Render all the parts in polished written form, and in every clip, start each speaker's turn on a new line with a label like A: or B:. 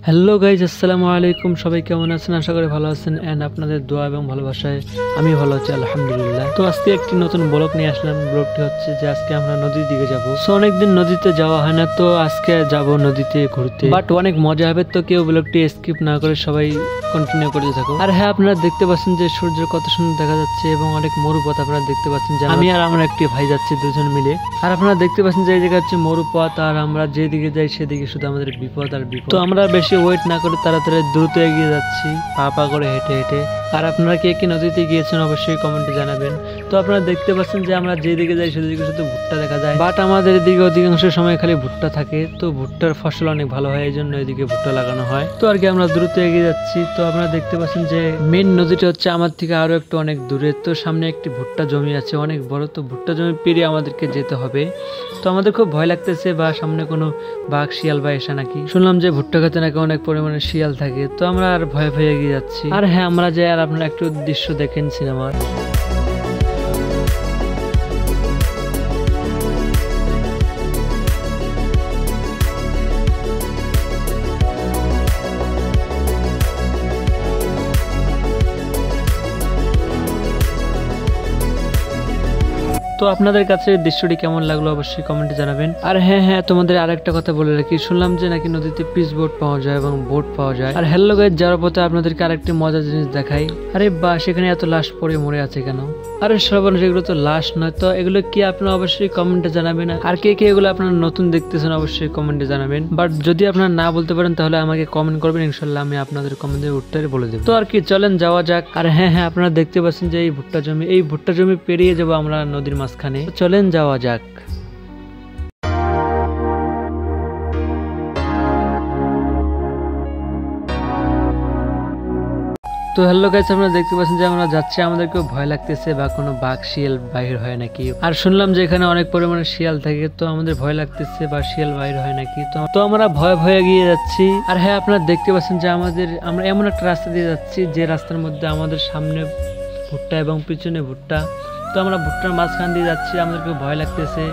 A: Hello guys, আসসালামু আলাইকুম। সবাই কেমন আছেন? আশা করি ভালো আছেন এন্ড আপনাদের দোয়া এবং ভালোবাসায় আমি ভালো আছি, আলহামদুলিল্লাহ। তো আজকে একটি নতুন ব্লগ নিয়ে আসলাম। ব্লগটি হচ্ছে যে আজকে আমরা নদীর দিকে যাব। সো অনেকদিন নদীতে যাওয়া হয় না, তো আজকে যাব নদীতে ঘুরতে। বাট অনেক মজা হবে, তো কেউ ব্লগটি স্কিপ না করে সবাই কন্টিনিউ করতে থাকো। আর হ্যাঁ, আপনারা দেখতে পাচ্ছেন যে সূর্য কত সুন্দর দেখা যাচ্ছে এবং অনেক মরুপথ আপনারা দেখতে পাচ্ছেন যে আমি আর আমার একটি ভাই যাচ্ছি দুজন মিলে। আর আপনারা দেখতে পাচ্ছেন যে এই জায়গা হচ্ছে মরুপথ, আর আমরা যেদিকে যাই সেদিকে শুধু আমাদের বিপদ আর বিপদ। তো আমরা বেশি ওয়েট না করে তাড়াতাড়ি দ্রুত এগিয়ে যাচ্ছি পা করে হেঁটে হেঁটে। আর আপনারা কে কে নদীতে গিয়েছেন অবশ্যই কমেন্টে জানাবেন। তো আপনারা দেখতে পাচ্ছেন যে আমরা যেদিকে যাই সেদিকে শুধু ভুট্টা দেখা যায়, বাট আমাদের এদিকে অধিকাংশ সময় খালি ভুট্টা থাকে। তো ভুট্টার ফসল অনেক ভালো হয়, এই জন্য এদিকে ভুট্টা লাগানো হয়। তো আর কি আমরা দ্রুত এগিয়ে যাচ্ছি। তো আপনারা দেখতে পাচ্ছেন যে মেন নদীটা হচ্ছে আমার থেকে আরো একটু অনেক দূরে। তো সামনে একটি ভুট্টা জমি আছে অনেক বড়, তো ভুট্টা জমি পেরিয়ে আমাদেরকে যেতে হবে। তো আমাদের খুব ভয় লাগতেছে, বা সামনে কোনো বাঘ শিয়াল বা এসে নাকি। শুনলাম যে ভুট্টা খেতে নাকি অনেক পরিমাণে শিয়াল থাকে। তো আমরা আর ভয়ে ভয়ে এগিয়ে যাচ্ছি। আর হ্যাঁ, আমরা যাই আর আপনারা একটু দৃশ্য দেখেন সিনেমার। তো আপনাদের কাছে দৃশ্যটি কেমন লাগলো অবশ্যই কমেন্টে জানাবেন। আর হ্যাঁ, তোমাদের আরেকটা কথা বলে রাখি, শুনলাম যে নাকি নদীতে পিস বোট পাওয়া যায় এবং বোট পাওয়া যায়। আর হ্যালো গাইজ, যাওয়ার পথে আপনাদেরকে আরেকটি মজার জিনিস দেখাই। আরে বা, সেখানে এত লাশ পড়ে মরে আছে কেন? আরে সর্বনাশ, এগুলো তো লাশ নয়। তো এগুলো কি আপনারা অবশ্যই কমেন্টে জানাবেন। আর কে কে এগুলো আপনারা নতুন দেখতেছেন অবশ্যই কমেন্টে জানাবেন। বাট যদি আপনারা না বলতে পারেন তাহলে আমাকে কমেন্ট করবেন, ইনশাল্লাহ আমি আপনাদের কমেন্টের উত্তরে বলে দেবো। তো আর কি, চলেন যাওয়া যাক। আর হ্যাঁ, আপনারা দেখতে পাচ্ছেন যে এই ভুট্টা জমি পেরিয়ে যাবো আমরা নদীর মাঝখানে। চলেন যাওয়া যাক। তো হ্যালো গাইস, আপনারা দেখতে পাচ্ছেন যে আমরা যাচ্ছি, আমাদেরকেও ভয় লাগতেছে বা কোনো বাঘ শিয়াল বাহির হয় নাকি। আর শুনলাম যে এখানে অনেক পরিমাণে শিয়াল থাকে, তো আমাদের ভয় লাগতেছে বা শিয়াল বাহির হয় নাকি। তো আমরা ভয়ে ভয়ে এগিয়ে যাচ্ছি। আর হ্যাঁ, আপনারা দেখতে পাচ্ছেন যে আমরা এমন একটা রাস্তা দিয়ে যাচ্ছি যে রাস্তার মধ্যে আমাদের সামনে ভুট্টা এবং পিছনে ভুট্টা। তো আমরা ভুট্টার মাঝখান দিয়ে যাচ্ছি, আমাদেরকে ভয় লাগতেছে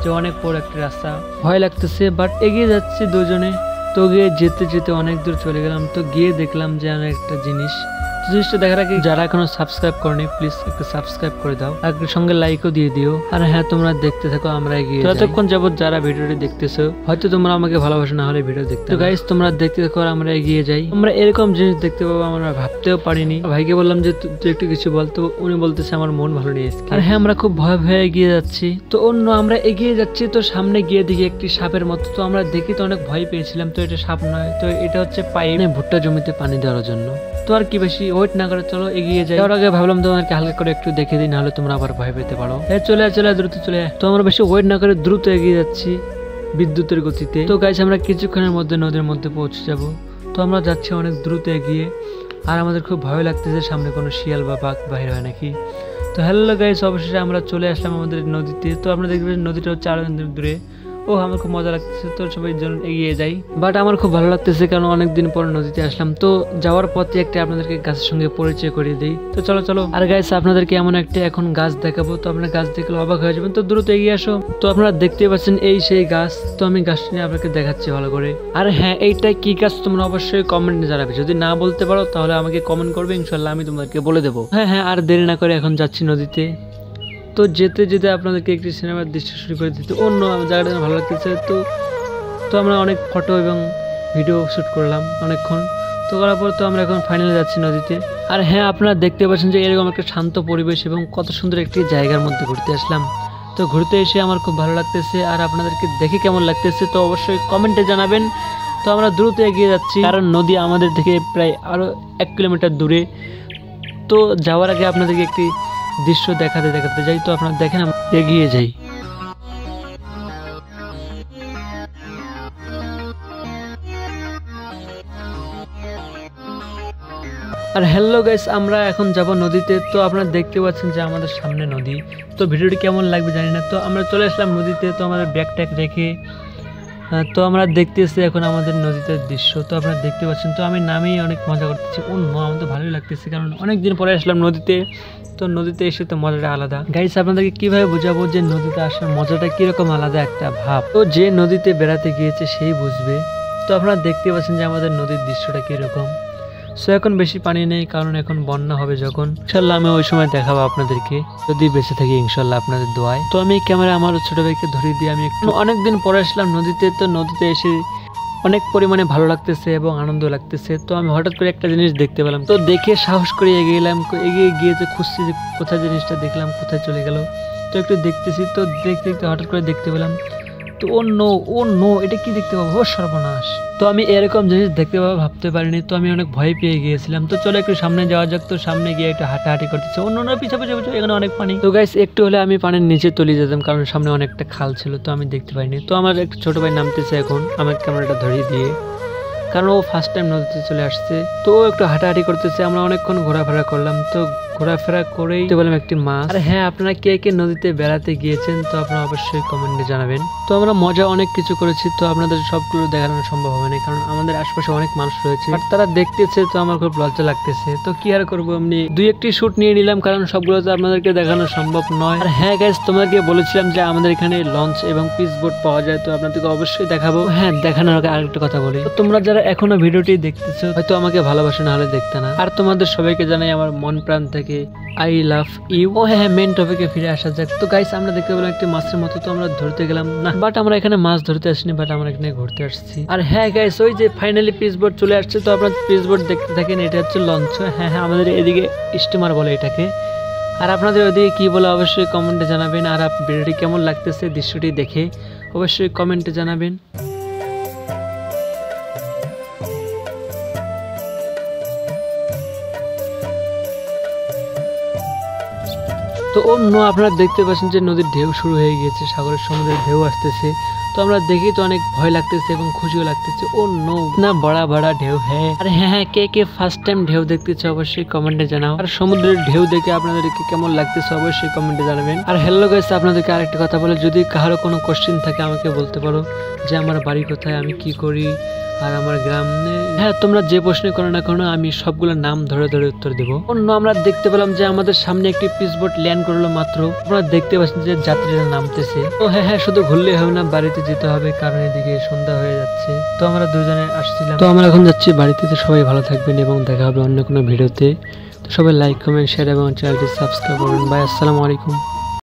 A: যে অনেক বড় একটা রাস্তা, ভয় লাগতেছে। বাট এগিয়ে যাচ্ছি দুজনে। তো গিয়ে যেতে যেতে অনেক দূর চলে গেলাম। তো গিয়ে দেখলাম যে অনেক একটা জিনিসটা দেখার আগে যারা এখনো সাবস্ক্রাইব করেনি প্লিজ একটু সাবস্ক্রাইব করে দাও, আর সঙ্গে লাইকও দিয়ে দিও। আর হ্যাঁ, তোমরা দেখতে থাকো, আমরা এগিয়ে যতক্ষণ যাবত যারা ভিডিওটি দেখতেছো হয়তো তোমরা আমাকে ভালোবাসো, না হলে ভিডিও দেখতে। তো গাইস, তোমরা দেখতে থাকো আর আমরা এগিয়ে যাই। আমরা এরকম জিনিস দেখতে পাবো আমরা ভাবতেও পারিনি। ভাইকে বললাম যে তুই একটু কিছু বল, তো উনি বলতেছে আমার মন ভালো নেই। আর হ্যাঁ, আমরা খুব ভয় ভয়ে এগিয়ে যাচ্ছি। তো আমরা এগিয়ে যাচ্ছি, তো সামনে গিয়ে দেখি একটি সাপের মতো। তো আমরা দেখি তো অনেক ভয় পেয়েছিলাম। তো এটা সাপ নয়, তো এটা হচ্ছে পাইপ, ভুট্টা জমিতে পানি দেওয়ার জন্য। তো আর কি বেশি ওয়েট না করে চলো এগিয়ে যাই। তার আগে ভাবলাম তোমাদেরকে হালকা করে একটু দেখে দিই, নাহলে তোমরা আবার ভয় পেতে পারো। চলে দ্রুত চলে। তো আমরা বেশি ওয়েট না করে দ্রুত এগিয়ে যাচ্ছি বিদ্যুতের গতিতে। তো গাইস, আমরা কিছুক্ষণের মধ্যে নদীর মধ্যে পৌঁছে যাব। তো আমরা যাচ্ছি অনেক দ্রুত এগিয়ে। আর আমাদের খুব ভয় লাগতেছে সামনে কোনো শিয়াল বা বাঘ বাহির হয় নাকি। তো হ্যালো গাইস, অবশেষে আমরা চলে আসলাম আমাদের নদীতে। তো আপনারা দেখবেন নদীটা হচ্ছে আরো দূরে। আমার খুব মজা লাগতেছে, তো সবাই জন এগিয়ে যাই। বাট আমার খুব ভালো লাগতেছে কারণ অনেকদিন পর নদীতে আসলাম। তো যাওয়ার পথে একটা আপনাদেরকে গাছের সঙ্গে পরিচয় করিয়ে দিই। তো চলো। আর গাইস, আপনাদেরকে এমন একটা এখন গাছ দেখাবো। তো আপনারা গাছ দেখলে অবাক হয়ে যাবেন, তো দ্রুত এগিয়ে আসো। তো আপনারা দেখতে পাচ্ছেন এই সেই গাছ। তো আমি গাছটা নিয়ে আপনাকে দেখাচ্ছি ভালো করে। আর হ্যাঁ, এইটা কি গাছ তোমরা অবশ্যই কমেন্টে জানাবে। যদি না বলতে পারো তাহলে আমাকে কমেন্ট করবে, ইনশাল্লাহ আমি তোমাদেরকে বলে দেবো। হ্যাঁ, আর দেরি না করে এখন যাচ্ছি নদীতে। তো যেতে যেতে আপনাদেরকে একটি সিনেমার দৃশ্য শুরু করে দিতে অন্য জায়গাটা ভালো লাগতেছে। তো আমরা অনেক ফটো এবং ভিডিও শ্যুট করলাম অনেকক্ষণ। তো করার পর তো আমরা এখন ফাইনালে যাচ্ছি নদীতে। আর হ্যাঁ, আপনারা দেখতে পাচ্ছেন যে এরকম একটা শান্ত পরিবেশ এবং কত সুন্দর একটি জায়গার মধ্যে ঘুরতে আসলাম। তো ঘুরতে এসে আমার খুব ভালো লাগতেছে। আর আপনাদেরকে দেখে কেমন লাগতেছে তো অবশ্যই কমেন্টে জানাবেন। তো আমরা দ্রুত এগিয়ে যাচ্ছি কারণ নদী আমাদের থেকে প্রায় আরও 1 কিলোমিটার দূরে। তো যাওয়ার আগে আপনাদেরকে একটি দৃশ্য দেখাতে যাই। তো আপনারা দেখেন, আমরা এগিয়ে যাই। আর হ্যালো গাইস, আমরা এখন যাব নদীতে। তো আপনারা দেখতে পাচ্ছেন যে আমাদের সামনে নদী। তো ভিডিওটি কেমন লাগবে জানি না। তো আমরা চলে আসলাম নদীতে। তো আমাদের ব্যাগ ট্যাগ রেখে তো আমরা দেখতেছি এখন আমাদের নদীতে দৃশ্য। তো আপনারা দেখতে পাচ্ছেন। তো আমি নামেই অনেক মজা করতেছি। আমাদের ভালোই লাগতেছে কারণ অনেকদিন পরে আসলাম নদীতে। তো নদীতে এসে তো মজাটা আলাদা। গাইস, আপনাদেরকে কিভাবে বোঝাবো যে নদীতে আসার মজাটা কিরকম আলাদা একটা ভাব। তো যে নদীতে বেড়াতে গিয়েছে সেই বুঝবে। তো আপনারা দেখতে পাচ্ছেন যে আমাদের নদীর দৃশ্যটা কিরকম। সো এখন বেশি পানি নেই, কারণ এখন বন্যা হবে যখন। ইনশাল্লাহ আমি ওই সময় দেখাবো আপনাদেরকে, যদি বেঁচে থাকি ইনশাল্লাহ আপনাদের দোয়ায়। তো আমি ক্যামেরা আমার ছোট ভাইকে ধরিয়ে দিয়ে আমি একটু অনেকদিন পরে আসলাম নদীতে। তো নদীতে এসে অনেক পরিমাণে ভালো লাগতেছে এবং আনন্দ লাগতেছে। তো আমি হঠাৎ করে একটা জিনিস দেখতে পেলাম, তো দেখে সাহস করে এগিয়ে গেলাম। এগিয়ে গিয়ে যে খুঁজছি যে কোথায় জিনিসটা দেখলাম, কোথায় চলে গেল। তো একটু দেখতেছি, তো দেখতে দেখতে হঠাৎ করে দেখতে পেলাম, তো ও নো এটা কি দেখতে পাবো, ও সর্বনাশ। তো আমি এরকম জিনিস দেখতে পাবো ভাবতে পারিনি। তো আমি অনেক ভয় পেয়ে গিয়েছিলাম। তো চলো একটু সামনে যাওয়া যাক। তো সামনে গিয়ে একটু হাঁটাহাঁটি করতেছে, অন্য পিছু পিছু পিছু, এখানে অনেক পানি। তো গাইস একটু হলে আমি পানির নিচে তলিয়ে যেতাম, কারণ সামনে অনেকটা খাল ছিল, তো আমি দেখতে পাইনি। তো আমার একটু ছোট ভাই নামতেছে এখন আমার ক্যামেরাটা ধরিয়ে দিয়ে, কারণ ও ফার্স্ট টাইম নদীতে চলে আসছে। তো ও একটু হাঁটাহাঁটি করতেছে, আমরা অনেকক্ষণ ঘোরাফেরা করলাম। তো ঘোরাফেরা করেই তো বললাম একটি মাছ। আর হ্যাঁ, আপনারা কে কে নদীতে বেড়াতে গিয়েছেন তো আপনারা অবশ্যই কমেন্টে জানাবেন। তো আমরা মজা অনেক কিছু করেছি, তো আপনাদের সবগুলো দেখানো সম্ভব হবে না, কারণ আমাদের আশপাশে অনেক মানুষ রয়েছে আর তারা দেখতেছে। তো আমার খুব লজ্জা লাগতেছে। তো কি আর করবো, এমনি দুই একটি শুট নিয়ে নিলাম, কারণ সবগুলো তো আপনাদেরকে দেখানো সম্ভব নয়। আর হ্যাঁ গাইস, তোমাদেরকে বলেছিলাম যে আমাদের এখানে লঞ্চ এবং পিস বোট পাওয়া যায়, তো আপনাদেরকে অবশ্যই দেখাবো। হ্যাঁ, দেখানোর আগে আরেকটা কথা বলি, তো তোমরা যারা এখনো ভিডিওটি দেখতেছো হয়তো আমাকে ভালোবাসো, না হলে দেখতে না। আর তোমাদের সবাইকে জানাই আমার মন প্রাণ থেকে আই লাভ ইউ। ও হ্যাঁ, মেন টপিকে ফিরে আসা যাক। তো গাইস আমরা দেখতে পেলাম একটি মাছের মতো, তো আমরা ধরতে গেলাম না, বাট আমরা এখানে মাছ ধরতে আসিনি, বাট আমরা এখানে ঘুরতে আসছি। আর হ্যাঁ গাইস, ওই যে ফাইনালি পিস বোট চলে আসছে। তো আপনারা পিস বোট দেখতে থাকেন, এটা হচ্ছে লঞ্চ। হ্যাঁ হ্যাঁ, আমাদের এদিকে স্টিমার বলে এটাকে। আর আপনাদের ওদিকে কি বলে অবশ্যই কমেন্টে জানাবেন। আর ভিডিওটি কেমন লাগতেছে দৃশ্যটি দেখে অবশ্যই কমেন্টে জানাবেন। তো অন্য আপনারা দেখতে পাচ্ছেন যে নদীর ঢেউ শুরু হয়ে গিয়েছে, সাগরের সমুদ্রের ঢেউ আসতেছে। তো আমরা দেখি তো অনেক ভয় লাগতেছে এবং খুশিও লাগতেছে। ও নো, না বড়া বড়া ঢেউ। হ্যাঁ, আর হ্যাঁ হ্যাঁ, কে কে ফার্স্ট টাইম ঢেউ দেখতেছে অবশ্যই কমেন্টে জানাও। আর সমুদ্রের ঢেউ দেখে আপনাদেরকে কেমন লাগতেছে অবশ্যই কমেন্টে জানাবেন। আর হ্যালো গাইস, আপনাদেরকে আরেকটা কথা বলে, যদি কারো কোনো কোশ্চেন থাকে আমাকে বলতে পারো যে আমার বাড়ি কোথায়, আমি কি করি, আর আমার গ্রাম। হ্যাঁ, তোমরা যে প্রশ্ন করো না কেন আমি সবগুলোর নাম ধরে ধরে উত্তর দেবো। অন্য আমরা দেখতে পেলাম যে আমাদের সামনে একটি পিস বোট ল্যান্ড করলো মাত্র। আপনারা দেখতে পাচ্ছেন যে যাত্রীরা নামতেছে। তো হ্যাঁ হ্যাঁ, শুধু ঘুরলেই হবে না, বাড়িতে যেতে হবে, কারণ এদিকে সন্ধ্যা হয়ে যাচ্ছে। তো আমরা দুজনে আসছিলাম, তো আমরা এখন যাচ্ছি বাড়িতে। তো সবাই ভালো থাকবেন এবং দেখা হবে অন্য কোনো ভিডিওতে। তো সবাই লাইক কমেন্ট শেয়ার এবং চ্যানেলটি সাবস্ক্রাইব করবেন। বাই, আসসালামু আলাইকুম।